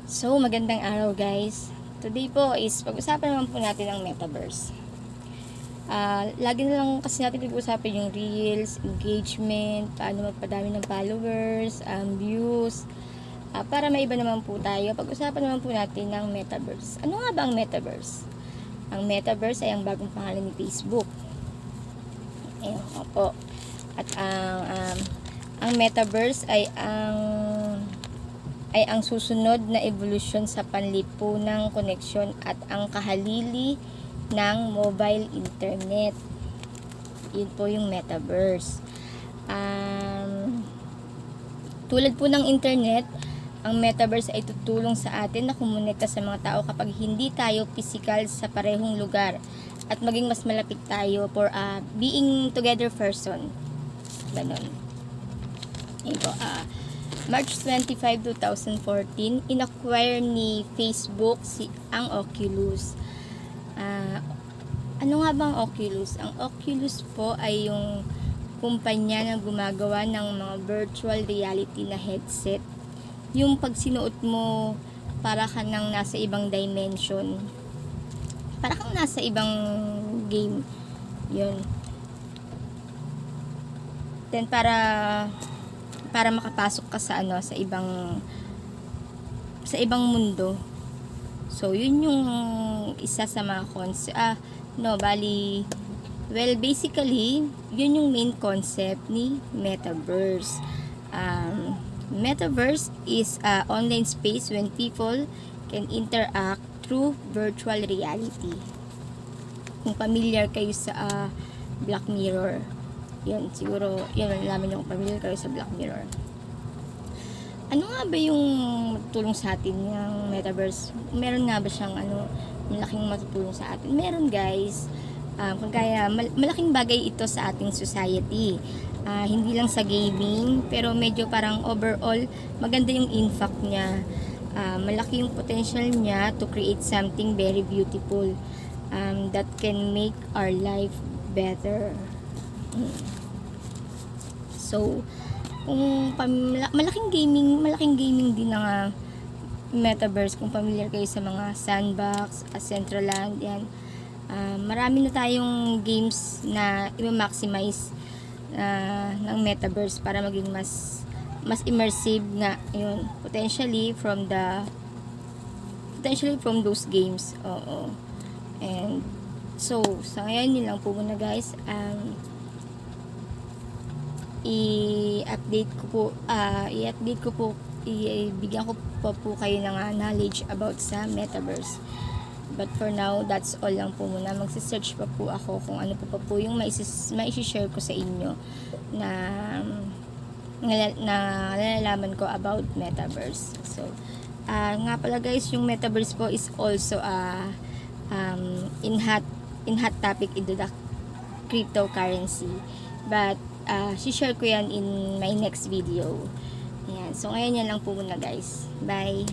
So, magandang araw guys. Today po is pag-usapan naman po natin ang metaverse. Lagi na lang kasi natin pag-usapan yung reels, engagement, paano magpadami ng followers, views. Para maiba naman po tayo, pag-usapan naman po natin ng metaverse. Ano nga ba ang metaverse? Ang metaverse ay ang bagong pangalan ni Facebook. Ayun, opo. At ang metaverse ay ang susunod na evolusyon sa panlipunang koneksyon at ang kahalili ng mobile internet. Yun po yung metaverse. Tulad po ng internet, ang metaverse ay tutulong sa atin na kumonekta sa mga tao kapag hindi tayo physical sa parehong lugar at maging mas malapit tayo for being together person. Ganon. Yun po, March 25, 2014, inacquire ni Facebook ang Oculus. Ano nga ba ang Oculus? Ang Oculus po ay yung kumpanya na gumagawa ng mga virtual reality na headset. Yung pag sinuot mo, para ka nang nasa ibang dimension. Para kang nasa ibang game. Yun. Then para makapasok ka sa ibang mundo. So yun yung isa sa mga basically yun yung main concept ni metaverse. Metaverse is online space when people can interact through virtual reality. Kung familiar kayo sa Black Mirror, yun, siguro, yun, alamin yung familiar kayo sa Black Mirror. Ano nga ba yung matutulong sa atin yung metaverse? Meron nga ba siyang malaking matutulong sa atin? Meron guys. Kaya malaking bagay ito sa ating society. Hindi lang sa gaming, pero medyo parang overall, maganda yung impact niya. Malaki yung potential niya to create something very beautiful that can make our life better. So, kung malaking gaming din ng metaverse, kung familiar kayo sa mga Sandbox, Centraland, yan. Marami na tayong games na i-maximize ng metaverse para maging mas immersive nga, yun. Potentially from those games. Oo. And so, sa ngayon, yun lang po muna guys. Ibigyan ko po kayo ng knowledge about sa metaverse. But for now, that's all lang po muna. Magsisearch pa po ako kung ano pa po yung mai-share ko sa inyo na nalalaman ko about metaverse. So, nga pala guys, yung metaverse po is also in hot topic into the cryptocurrency. But share ko yan in my next video. Ayan. So, ngayon yan lang po muna guys. Bye!